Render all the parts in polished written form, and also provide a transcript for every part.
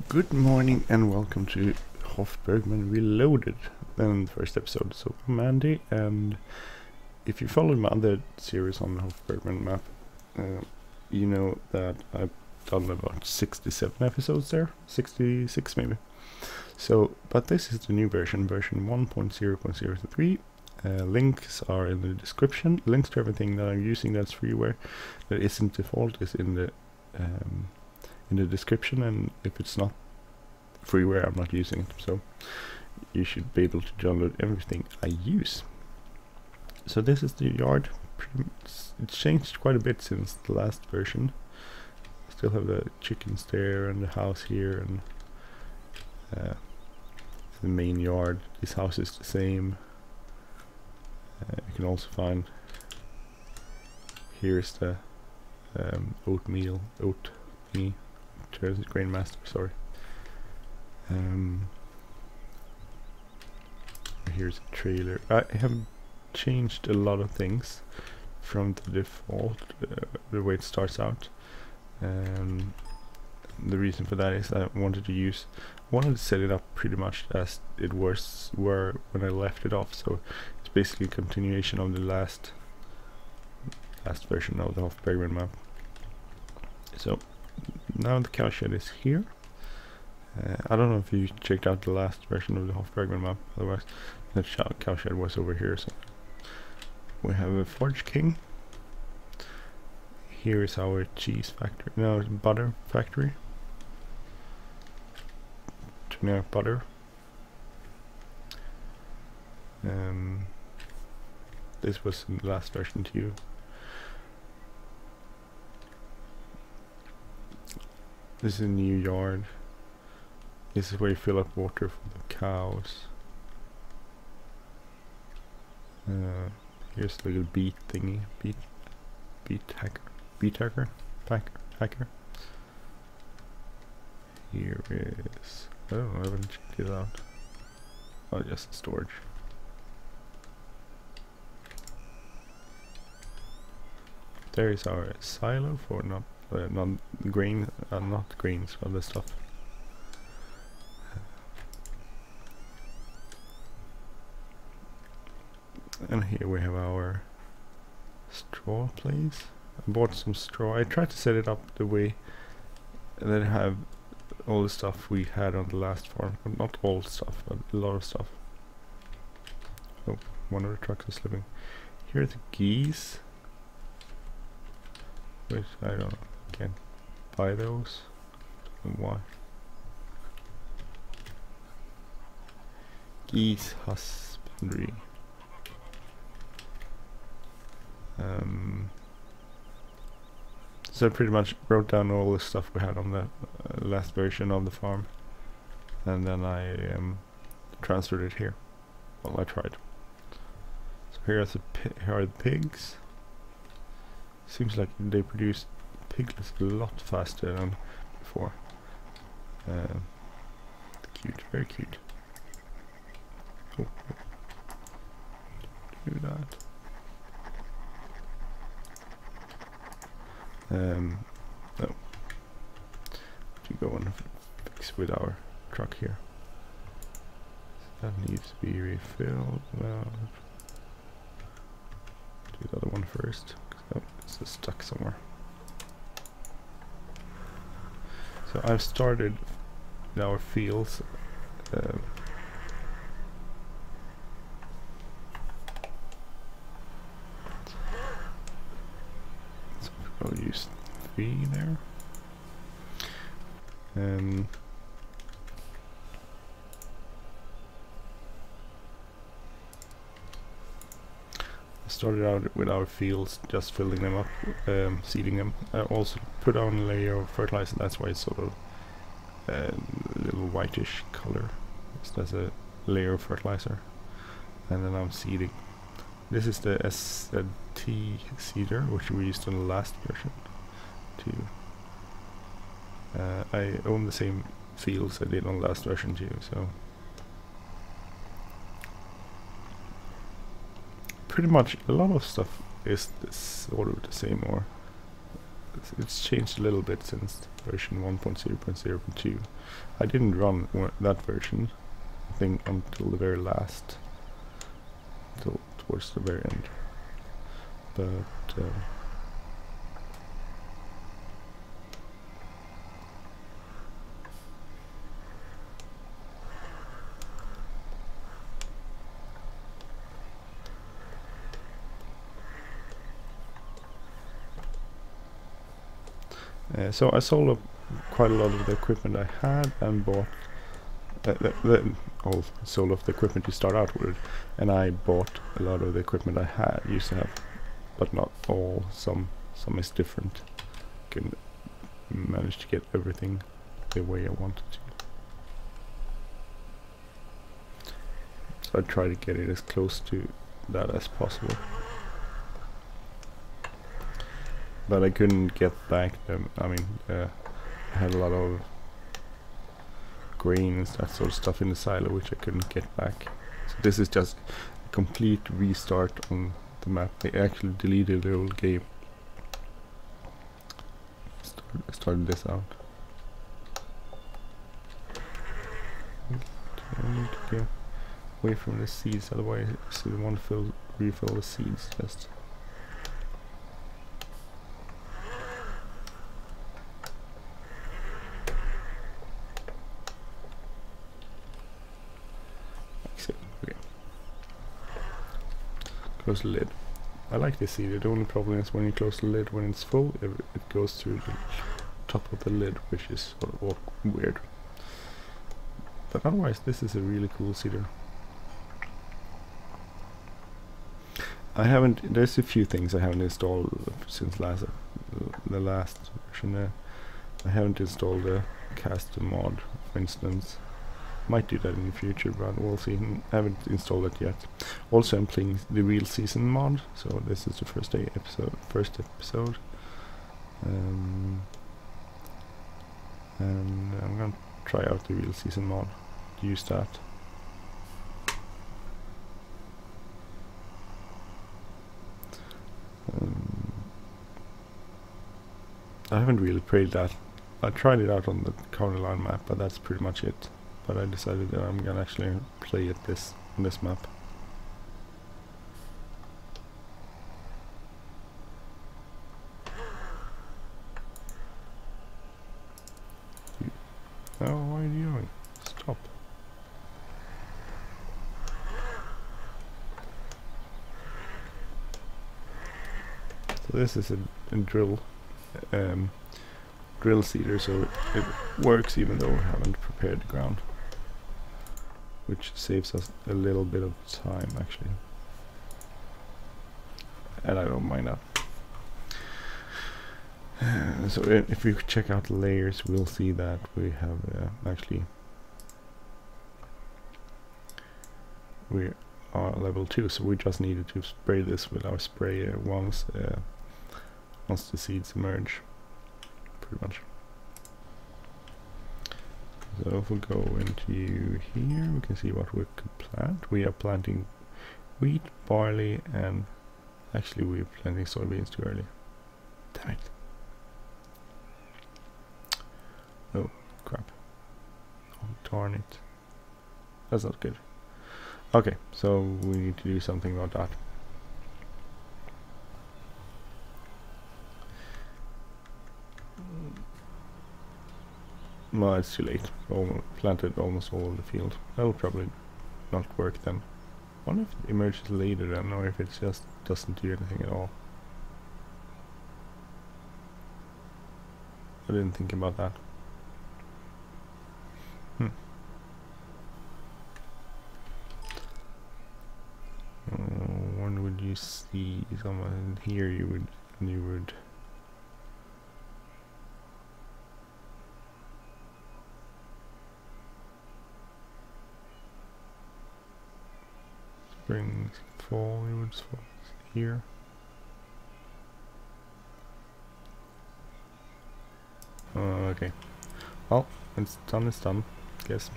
Good morning and welcome to Hof Bergmann Reloaded, the first episode. So I'm Andy, and if you followed my other series on the Hof Bergmann map, you know that I've done about 67 episodes there, 66 maybe. So, but this is the new version 1.0.03. Links are in the description. Links to everything that I'm using that's freeware that isn't default is in the description, and if it's not freeware, I'm not using it, so you should be able to download everything I use. So this is the yard. It's changed quite a bit since the last version. Still have the chickens there and the house here and the main yard. This house is the same. You can also find here's the oat thingy. Grain master, sorry. Here's a trailer. I have changed a lot of things from the default, the way it starts out. The reason for that is I wanted to set it up pretty much as it were when I left it off. So it's basically a continuation of the last version of the Hof Bergmann map. So now the cowshed is here. I don't know if you checked out the last version of the Hof Bergmann map, otherwise the cowshed was over here. So we have a forge king. Here is our cheese factory, no, butter factory. Generic butter. This was in the last version too. This is a new yard. This is where you fill up water for the cows. Here's the little beet thingy. Beet hacker. Here is, oh, I haven't checked it out. Oh, just storage. There is our silo for not grains, other stuff. And here we have our straw place. I bought some straw. I tried to set it up the way that I have all the stuff we had on the last farm. Well, not all stuff, but a lot of stuff. Oh, one of the trucks is slipping. Here are the geese. Which I don't know. Can't buy those. Why? Geese husbandry. So I pretty much wrote down all the stuff we had on the last version of the farm, and then I transferred it here. Well, I tried. So here are the pigs. Seems like they produce piglets a lot faster than before. Cute, very cute. Oh. Do that. No. To go and fix with our truck here. So that needs to be refilled. Well, do the other one first. Oh, it's just stuck somewhere. So I've started our fields. I'll use 3 there. I started out with our fields, just filling them up, seeding them. I also put on a layer of fertilizer, that's why it's sort of a little whitish color. So that's a layer of fertilizer. And then I'm seeding. This is the ST seeder, which we used in the last version too. I own the same fields I did on the last version too, so pretty much a lot of stuff is sort of the same or it's changed a little bit since version 1.0.0.2. I didn't run that version, I think, until the very last, towards the very end. But so I sold quite a lot of the equipment I had and bought sold off the equipment to start out with, and I bought a lot of the equipment I used to have, but not all. Some is different. Can manage to get everything the way I wanted to. So I try to get it as close to that as possible. But I couldn't get back them. I mean, I had a lot of grain and that sort of stuff in the silo which I couldn't get back. So this is just a complete restart on the map. I actually deleted the old game. Started this out. I need to get away from the seeds, otherwise I want to refill the seeds just. Close the lid. I like this seeder. The only problem is when you close the lid, when it's full, it goes through the top of the lid, which is sort of weird. But otherwise, this is a really cool seeder. There's a few things I haven't installed since the last version. I haven't installed the caster mod, for instance. Might do that in the future, but we'll see. I haven't installed it yet. Also, I'm playing the real season mod, so this is the first episode. And I'm gonna try out the real season mod. Use that. I haven't really played that. I tried it out on the county line map, but that's pretty much it. But I decided that I'm gonna actually play it on this map. Oh, what are you doing? Stop. So this is a drill seeder, so it works even though we haven't prepared the ground, which saves us a little bit of time actually, and I don't mind that. So if we check out the layers, we'll see that we have we are level 2, so we just needed to spray this with our sprayer once the seeds emerge, pretty much. So if we go into here, we can see what we could plant. We are planting wheat, barley, and actually we're planting soybeans too early. Damn it. Oh, crap. Oh, darn it. That's not good. Okay, so we need to do something about that. No, it's too late. Planted almost all of the field. That'll probably not work then. I wonder if it emerges later then, or if it just doesn't do anything at all. I didn't think about that. When would you see someone here? You would. Spring, fall, you would here. Okay. Well, it's done, guess.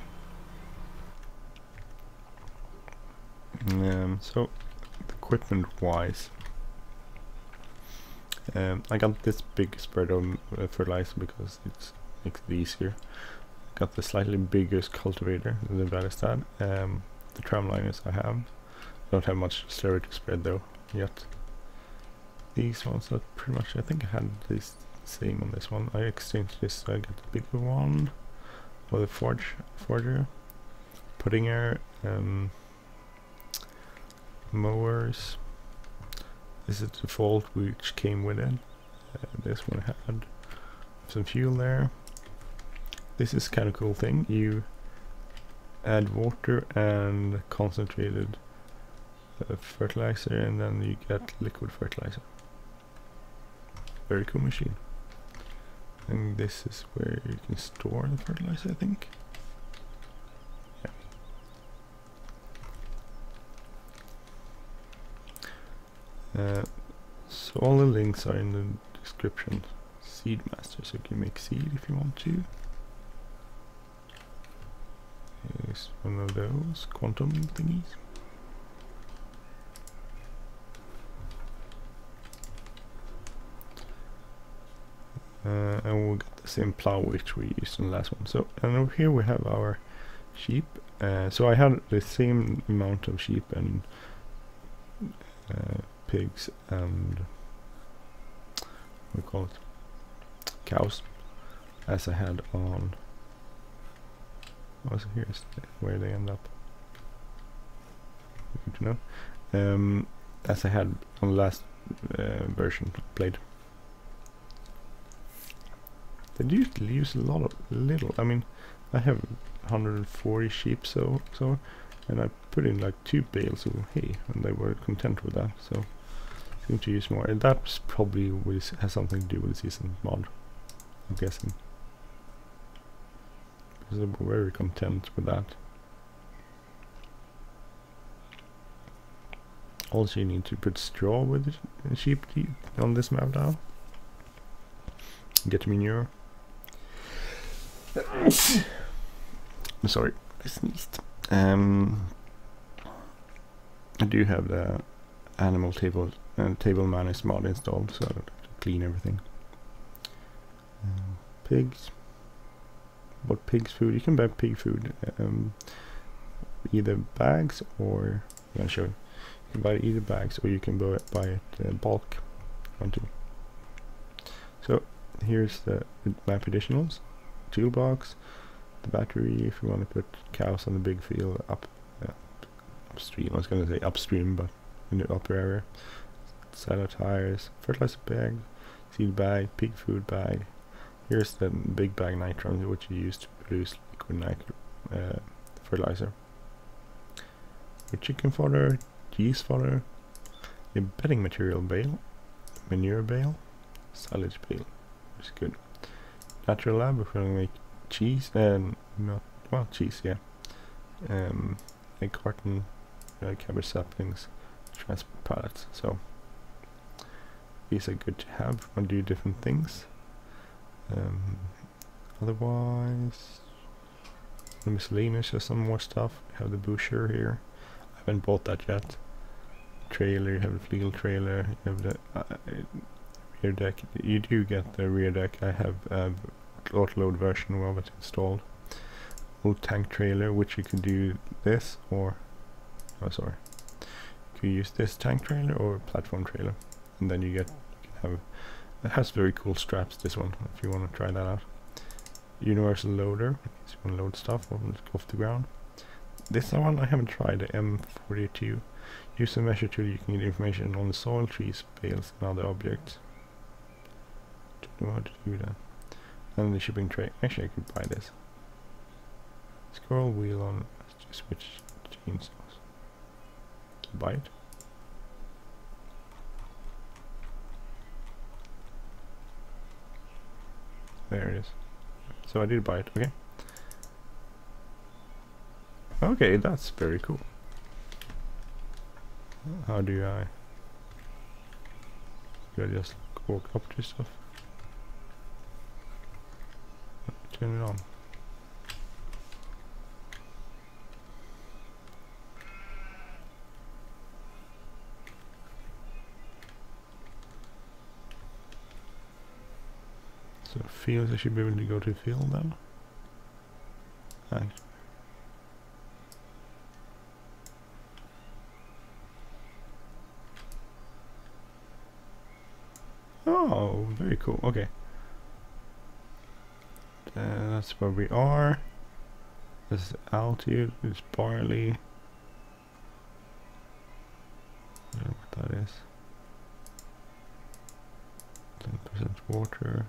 So, equipment wise, I got this big spread of fertilizer because it makes it easier. Got the slightly bigger cultivator than the Valistad. The Tramliners I have. Don't have much slurry to spread though yet. These ones are pretty much, I think I had this same on this one. I exchanged this so I get the bigger one. Or the forger. Pöttinger mowers. This is the default which came with it. This one had some fuel there. This is kind of cool thing. You add water and concentrated fertilizer, and then you get liquid fertilizer. Very cool machine. And this is where you can store the fertilizer, I think. Yeah. So all the links are in the description. Seedmaster, so you can make seed if you want to. Here's one of those quantum thingies. And we'll get the same plow which we used in the last one. So, and over here we have our sheep. So I had the same amount of sheep and pigs and what do we call it, cows, as I had on. Oh, so here's where they end up. Good to know. As I had on the last version I played. They usually use a lot of little. I mean, I have 140 sheep, so and I put in like 2 bales of hay, and they were content with that. So seem to use more, and that's probably has something to do with the season mod, I'm guessing. Because they were very content with that. Also, you need to put straw with the sheep on this map now. Get manure. I'm sorry, I sneezed. I do have the animal table manners mod installed, so I don't have to clean everything. Pigs. What pigs food? You can buy pig food, either bags or I'm gonna show you. You can buy either bags or you can buy it bulk. So here's the map additionals. Toolbox, the battery if you want to put cows on the big field upstream. I was going to say upstream, but in the upper area. Silo tires, fertilizer bag, seed bag, pig food bag. Here's the big bag nitron which you use to produce liquid fertilizer. Your chicken fodder, cheese fodder, your bedding material bale, manure bale, silage bale, which is good. Natural lab, we're going to make cheese and cheese, yeah. Egg carton, cabbage saplings, transport pallets. So these are good to have when do different things. Otherwise, the miscellaneous has some more stuff. We have the Boucher here. I haven't bought that yet. Trailer, you have the Fliegl trailer, you have the rear deck. You do get the rear deck. I have autoload version of it installed. Old tank trailer, which you can do this or you can use this tank trailer or platform trailer, and then you can have. It has very cool straps. This one, if you want to try that out. Universal loader, so you want to load stuff off the ground. This one I haven't tried. The M42. Use a measure tool. You can get information on the soil, trees, bales, and other objects. Don't know how to do that. And the shipping tray. Actually, I could buy this. Scroll wheel on. Let's just switch chainsaws. Buy it. There it is. So I did buy it. Okay. Okay, that's very cool. How do I just walk up to stuff? Turn it on. fields. I should be able to go to field then. Oh, very cool. Okay. That's where we are. This is altitude. It's barley. I don't know what that is. 10% water.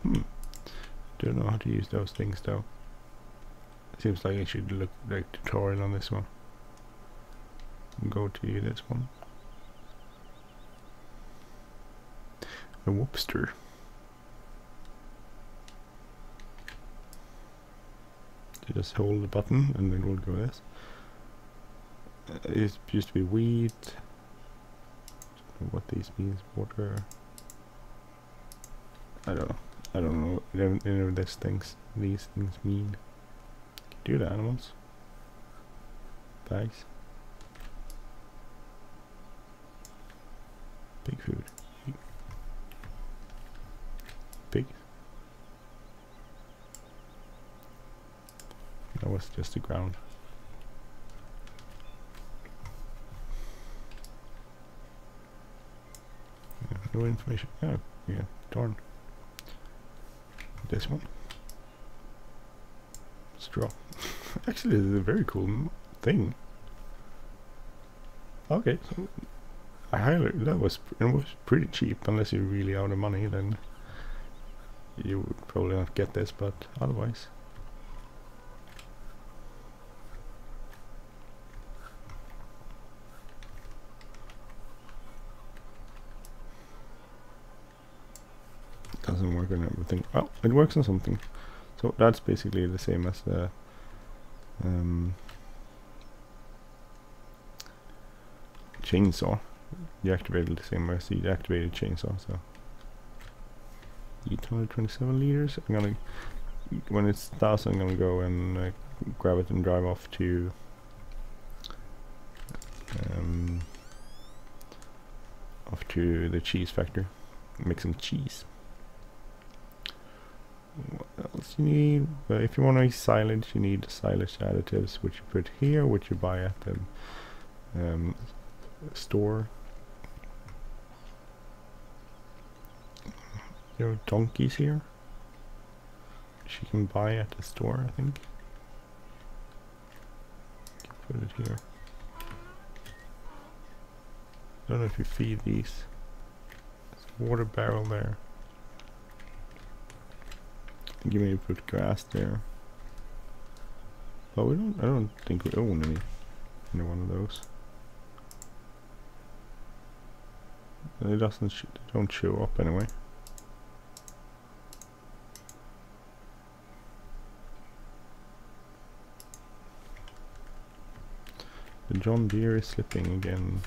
Don't know how to use those things though. Seems like I should look like tutorial on this one. Go to this one. A whoopster. You just hold the button and then we'll go this. It used to be wheat. Don't know what these means. Water. I don't know. I don't know. Any of these things mean. Do the animals. Bags. Pig food. Pig. That was just the ground. Yeah, no information. Oh, yeah, darn. This one. Straw. Actually, this is a very cool thing. Okay, so it was pretty cheap. Unless you're really out of money, then you would probably not get this, but otherwise. It doesn't work on everything. Well, it works on something. So that's basically the same as the chainsaw. You activate it the same way as the activated chainsaw. So 827 liters. I'm gonna, when it's 1,000, I'm gonna go and grab it and drive off to the cheese factory. Make some cheese. What else you need? If you want to make silage, you need silage additives, which you put here, which you buy at the store. There are donkeys here, which you can buy at the store, I think. Put it here. I don't know if you feed these. There's a water barrel there. I think you may put grass there. But I don't think we own any one of those. It doesn't they don't show up anyway. The John Deere is slipping again.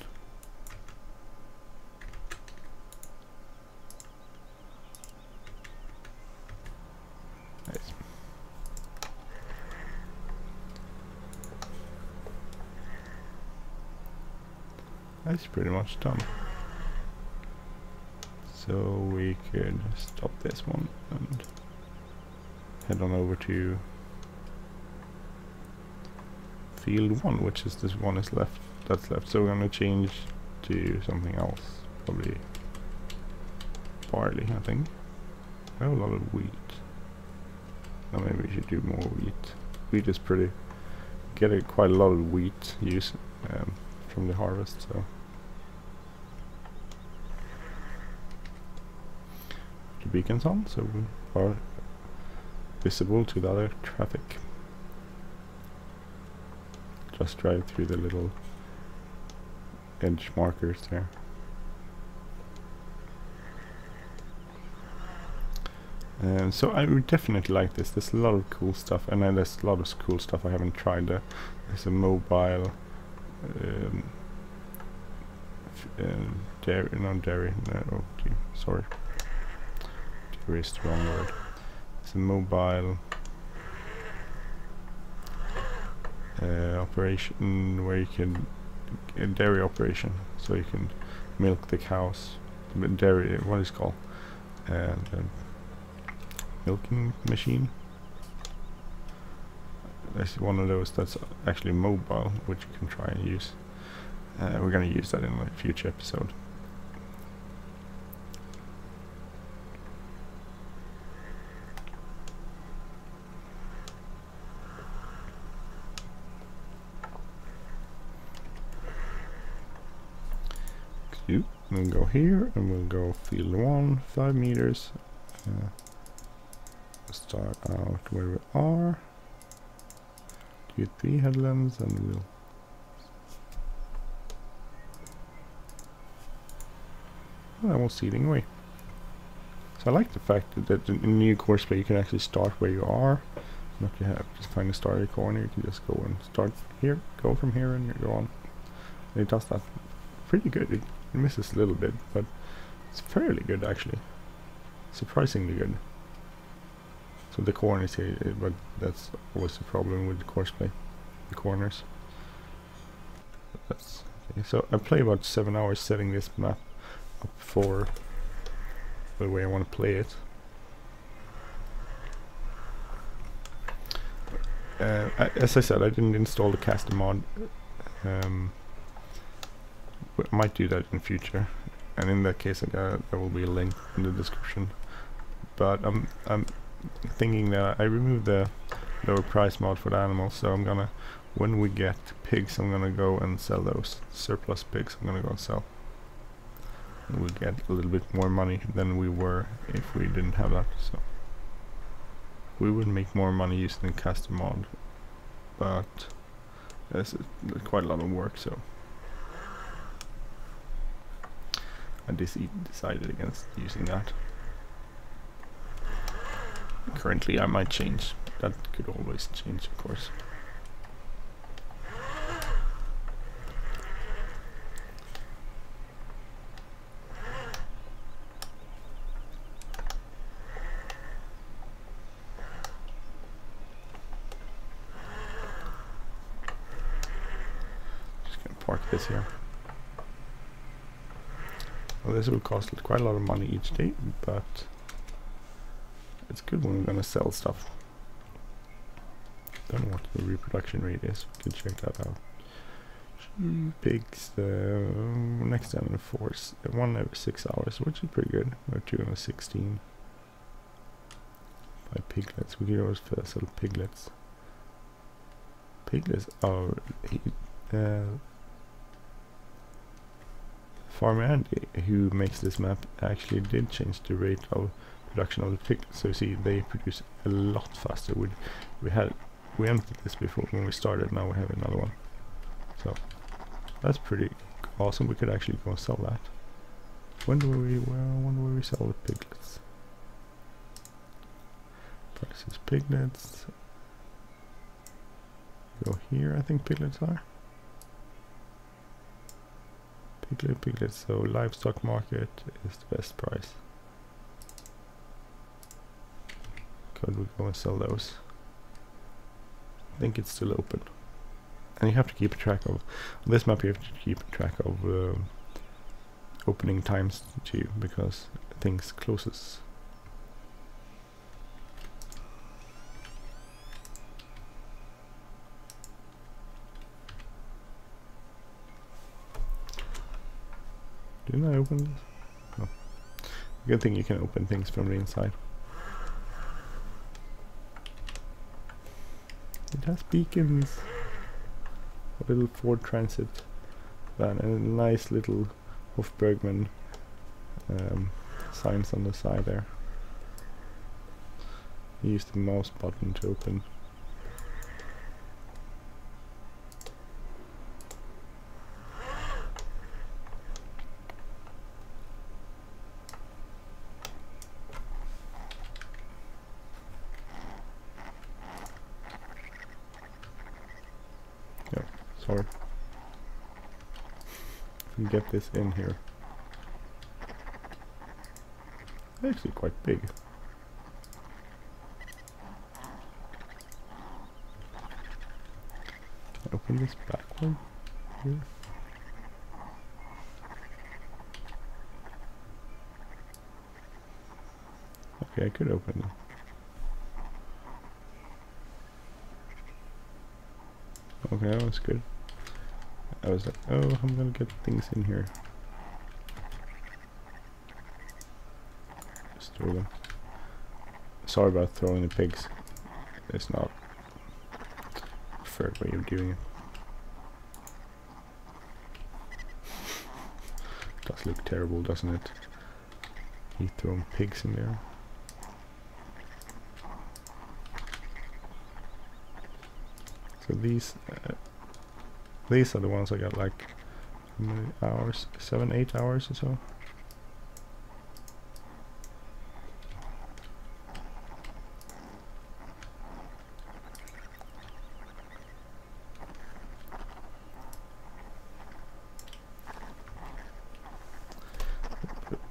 Nice. That's pretty much done. So we could stop this one and head on over to field 1, which is this one that's left. So we're gonna change to something else, probably barley, I think. I have a lot of wheat. Now maybe we should do more wheat. Wheat is pretty, get quite a lot of wheat use from the harvest, so. The beacons on, so we are visible to the other traffic. Just drive through the little edge markers there. So I would definitely like this. There's a lot of cool stuff, and then there's a lot of cool stuff I haven't tried. There's a mobile dairy, not dairy. No, oh, sorry, dairy is the wrong word. It's a mobile operation where you can, a dairy operation, so you can milk the cows dairy, what is it called? The milking machine. There's one of those that's actually mobile, which you can try and use. We're going to use that in a future episode. We'll go here and we'll go field 1, 5 meters. Start out where we are. Do 3 headlands and we'll I won't seeding away. So I like the fact that in the new Courseplay you can actually start where you are. Not you have just find a starting corner, you can just go and start here, go from here and you go on. And it does that pretty good. It misses a little bit, but it's fairly good actually. Surprisingly good. So the corners here, but that's always the problem with the Courseplay, the corners. That's okay. So I play about 7 hours setting this map up for the way I want to play it. As I said, I didn't install the caster mod. But I might do that in future, and in that case there will be a link in the description. But I'm thinking that I removed the lower price mod for the animals, so I'm gonna, when we get pigs, I'm gonna go and sell those surplus pigs. I'm gonna go and sell, and we'll get a little bit more money than we were if we didn't have that. So we would make more money using the caster mod, but there's quite a lot of work, so I decided against using that. Currently I might change. That could always change, of course. Just gonna park this here. Well, this will cost quite a lot of money each day, but it's good when we're gonna sell stuff. Don't know what the reproduction rate is. We can check that out. Pigs, next animal force, 1 every 6 hours, which is pretty good. We're 216. 5 piglets. We can always sell piglets. Piglets are Farmer Andy, who makes this map, actually did change the rate of production of the piglets. So you see, they produce a lot faster. We emptied this before when we started. Now we have another one. So that's pretty awesome. We could actually go and sell that. When do we sell the piglets? Prices piglets. Go here. I think piglets are. Piglets, so livestock market is the best price. Could we go and sell those? I think it's still open. And you have to keep a track of, on this map you have to keep track of opening times too, because things closes. Didn't I open this? No. Good thing you can open things from the inside. It has beacons. A little Ford Transit van and a nice little Hof Bergmann signs on the side there. Use the mouse button to open. Sorry. Can get this in here. Actually quite big. Open this back one here. Okay, I could open them. Okay, that was good. I was like, oh, I'm gonna get things in here. Just throw them. Sorry about throwing the pigs. It's not a preferred way of doing it. Does look terrible, doesn't it? You throwing pigs in there. So these are the ones I got like how many hours? 7-8 hours or so.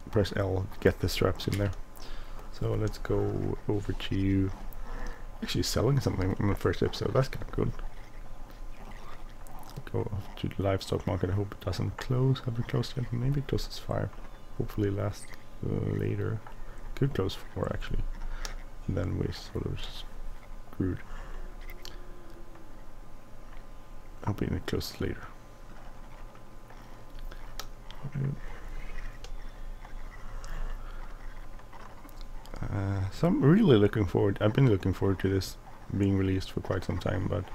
Press L to get the straps in there. So let's go over to actually selling something in the first episode. That's kind of good. Go off to the livestock market. I hope it doesn't close. Have it closed yet? Maybe it closes 5. Hopefully last later. Could close 4 actually. And then we sort of screwed. Hoping it closes later. Okay. So I'm really looking forward. I've been looking forward to this being released for quite some time, but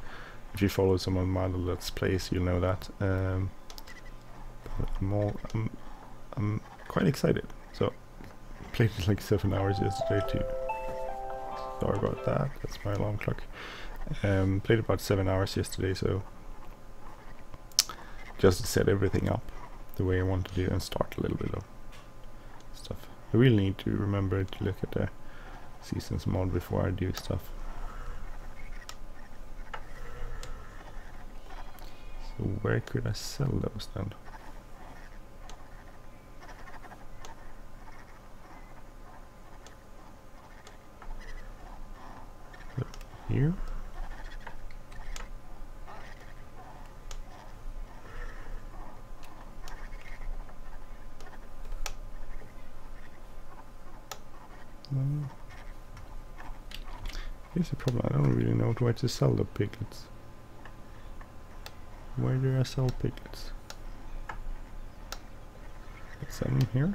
if you follow some of my other Let's Plays, you'll know that. I'm quite excited. So played it like 7 hours yesterday too. Sorry about that. That's my alarm clock. Played about 7 hours yesterday, so just to set everything up the way I want to do and start a little bit of stuff. I really need to remember to look at the seasons mod before I do stuff. So where could I sell those then? Here? Here's the problem, I don't really know where to sell the piglets. Where do I sell piglets? Let's sell them here.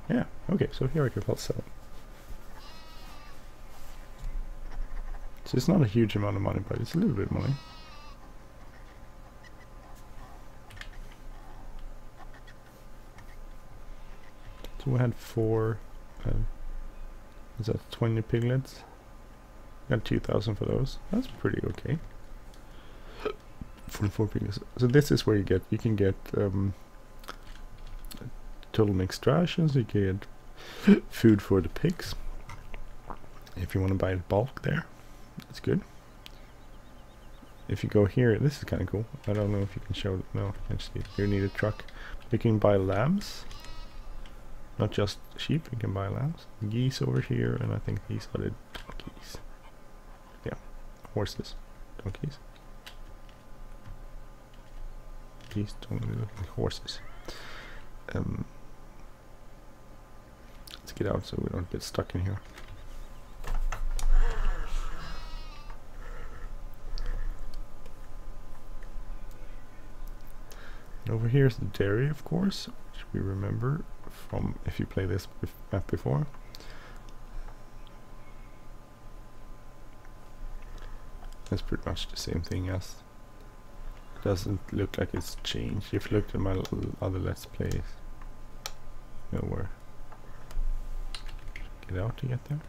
Yeah, okay, so here I can sell them. So it's not a huge amount of money, but it's a little bit of money. So we had 4, is that 20 piglets? Got 2,000 for those. That's pretty okay. For 4 piglets. So this is where you can get total mixed rations. You can get food for the pigs. If you want to buy it bulk there, that's good. If you go here, this is kind of cool. I don't know if you can show it. No, actually, you need a truck. You can buy lambs. Not just sheep, you can buy lambs. Geese over here, and I think these are the donkeys. Yeah, horses, donkeys. Geese don't look like horses. Let's get out so we don't get stuck in here. And over here is the dairy, of course, which we remember from if you play this map before. That's pretty much the same thing as. Doesn't look like it's changed. If you looked at my other Let's Plays, nowhere. Get out to get there.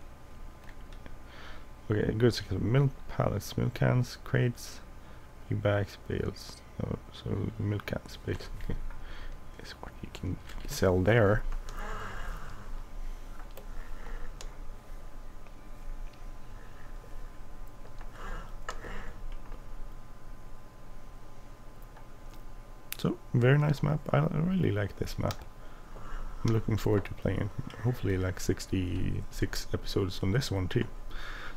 Okay, good. So milk pallets, milk cans, crates, big bags, bales. So milk cans basically is what you can sell there. So very nice map. I really like this map. I'm looking forward to playing it. Hopefully like 66 episodes on this one too.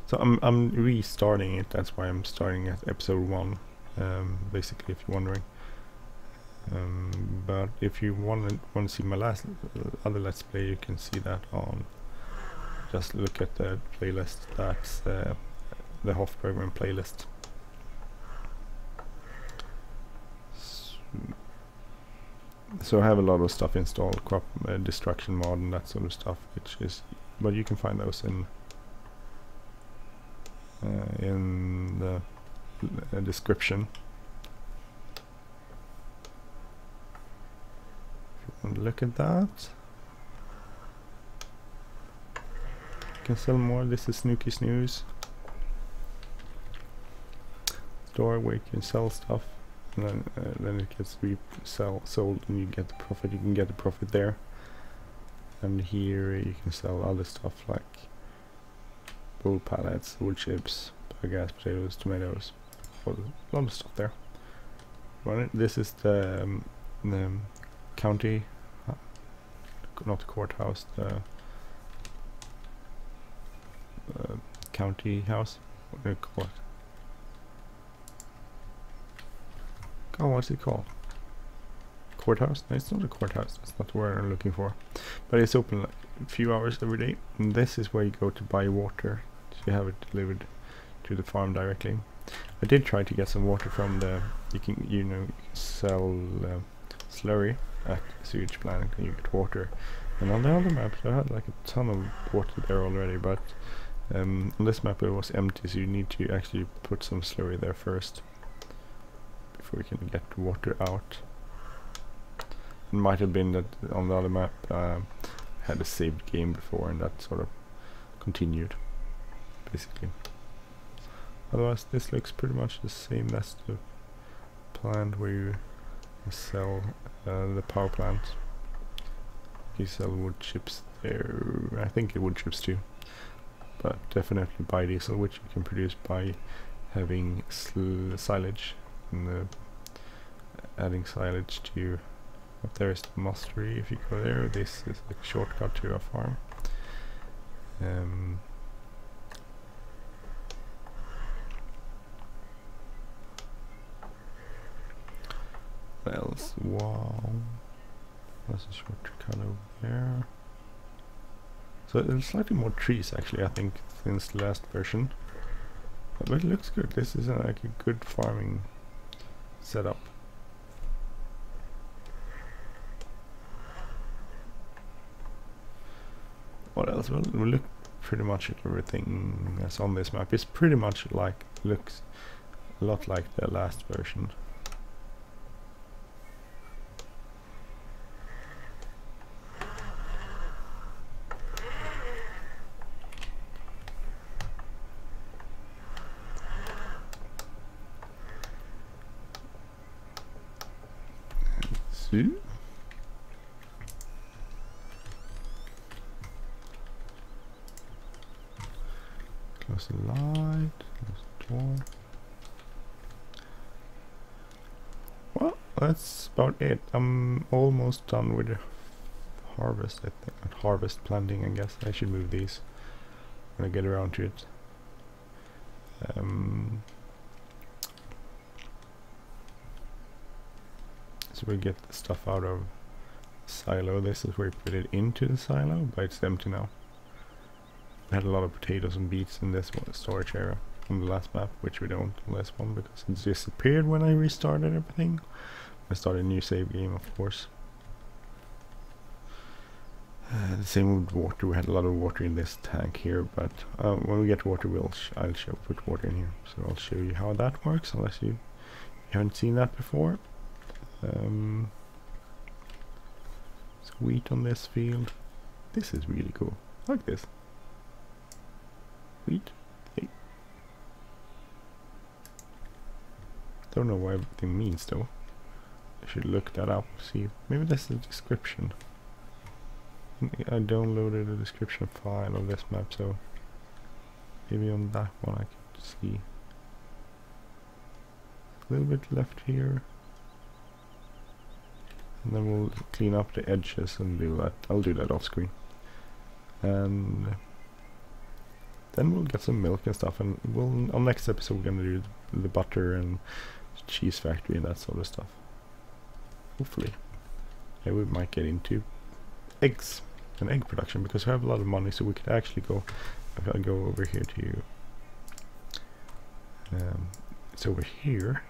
So I'm restarting it. That's why I'm starting at episode 1. Basically, if you're wondering. But if you want to see my other Let's Play, you can see that on. Just look at the playlist. That's the Hof Bergmann playlist. So I have a lot of stuff installed, crop destruction mod and that sort of stuff, which is, but you can find those in the description. If you want to look at that, you can sell more. This is Snooky Snooze store where you can sell stuff. And then it gets sold and you get the profit. You can get the profit there. And here you can sell other stuff like bull pallets, wood chips, biogas, potatoes, tomatoes, a lot of stuff there. This is the county, not the courthouse, the county house. What do you call it? Oh, what's it called? Courthouse? No, it's not a courthouse. That's not the word I'm looking for. But it's open like a few hours every day. And this is where you go to buy water. So you have it delivered to the farm directly. I did try to get some water from the. You can sell slurry at the sewage plant and you get water. And on the other maps, I had like a ton of water there already. But on this map it was empty, so you need to actually put some slurry there first before we can get water out. It might have been that on the other map had a saved game before and that sort of continued basically. Otherwise this looks pretty much the same. That's the plant where you sell the power plant. You sell wood chips there. I think wood chips too, but definitely biodiesel, which you can produce by having silage. And adding silage to up there is the mostery. If you go there, this is a shortcut to a farm. What else? Wow, that's a shortcut over there. So there's slightly more trees actually, I think, since the last version. But it looks good. This is like a good farming setup. What else? Well, we look pretty much at everything that's on this map. It's pretty much like, looks a lot like the last version. Close the light, close the door. Well, that's about it. I'm almost done with the harvest, I think. Harvest planting, I guess. I should move these when I get around to it. So we get the stuff out of the silo. This is where we put it into the silo, but it's empty now. We had a lot of potatoes and beets in this storage area on the last map, which we don't on this one because it disappeared when I restarted everything. I started a new save game, of course. The same with water. We had a lot of water in this tank here, but when we get water, I'll put water in here. So I'll show you how that works, unless you haven't seen that before. So wheat on this field. This is really cool. I like this. Wheat. Hey. Don't know what everything means though. I should look that up. See, maybe that's the description. I downloaded a description file of this map, so maybe on that one I can see. A little bit left here. And then we'll clean up the edges and do that. I'll do that off screen. And then we'll get some milk and stuff, and we'll on next episode we're gonna do the butter and cheese factory and that sort of stuff. hopefully we might get into eggs and egg production, because we have a lot of money, so we could actually go, if I go over here to it's over here,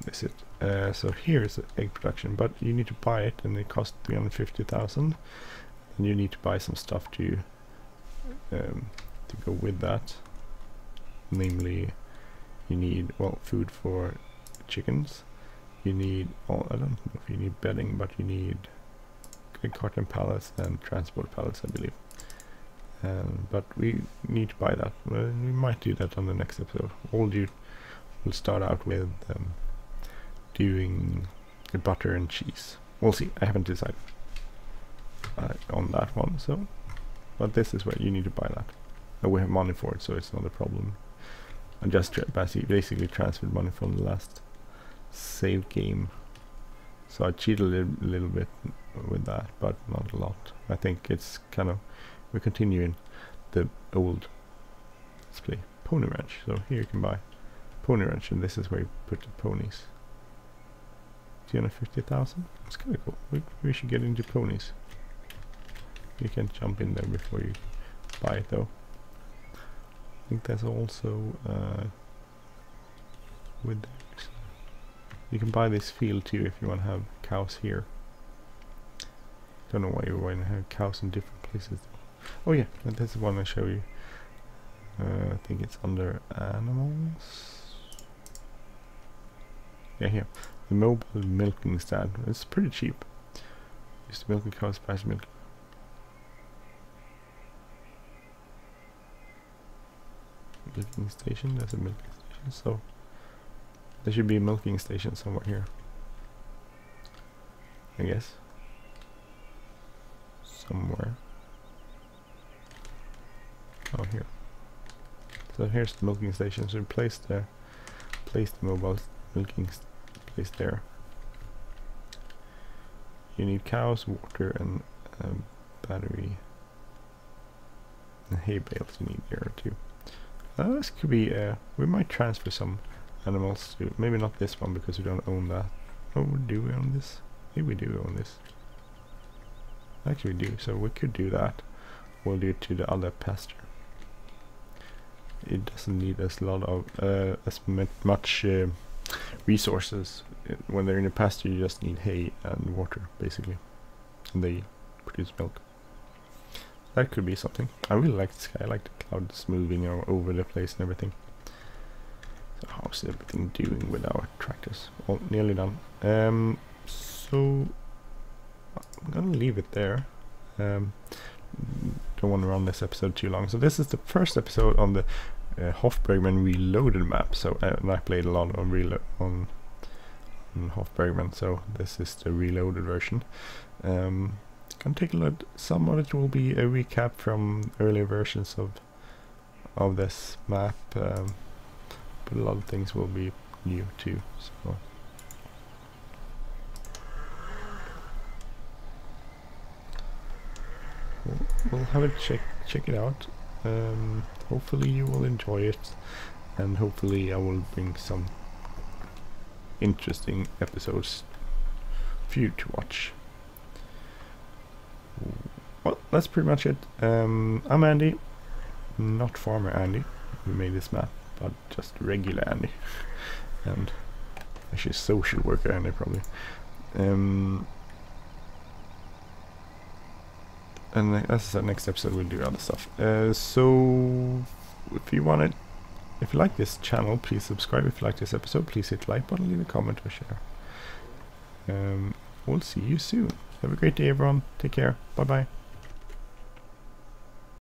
is it so here is egg production, but you need to buy it and it costs 350,000, and you need to buy some stuff to go with that, namely you need, well, food for chickens, you need, well, I don't know if you need bedding, but you need carton pallets and transport pallets, I believe. But we need to buy that. We might do that on the next episode. We'll start out with doing butter and cheese. We'll see. I haven't decided on that one. So, but this is where you need to buy that. And we have money for it, so it's not a problem. I just basically transferred money from the last save game, so I cheated a little bit with that, but not a lot. I think it's kind of, we're continuing the old display pony ranch. So here you can buy pony ranch, and this is where you put the ponies. 250,000. It's kind of cool. We should get into ponies. You can jump in there before you buy it, though. I think that's also with this. You can buy this field too if you want to have cows here. Don't know why you want to have cows in different places. Oh yeah, that's the one I show you. I think it's under animals. Yeah, here. The mobile milking stand. It's pretty cheap. Used to milk a cow's spice milk. Milking station. There's a milking station. So there should be a milking station somewhere here, I guess. Somewhere. Oh, here. So here's the milking station. So place the mobile milking place there. You need cows, water, and battery, and hay bales. You need there too. This could be. We might transfer some animals to, maybe not this one because we don't own that. Oh, do we own this? Maybe we do own this. Actually we do, so we could do that. We'll do it to the other pasture. It doesn't need as lot of much resources. When they're in a pasture, you just need hay and water, basically, and they produce milk. That could be something. I really like the sky. I like the clouds moving over the place and everything. So how's everything doing with our tractors? Well, nearly done. So I'm gonna leave it there. Don't want to run this episode too long. So this is the first episode on the Hof Bergmann Reloaded map. So and I played a lot on Hof Bergmann. So this is the reloaded version. Gonna take a look. Some of it will be a recap from earlier versions of this map, but a lot of things will be new too. So we'll have a check it out. Hopefully you will enjoy it, and hopefully I will bring some interesting episodes for you to watch. Well, that's pretty much it. I'm Andy, not Farmer Andy who made this map, but just regular Andy, and actually social worker Andy probably. And as I said, next episode we'll do other stuff. So if you like this channel, please subscribe. If you like this episode, please hit like button, leave a comment or share. We'll see you soon. Have a great day, everyone. Take care. Bye bye.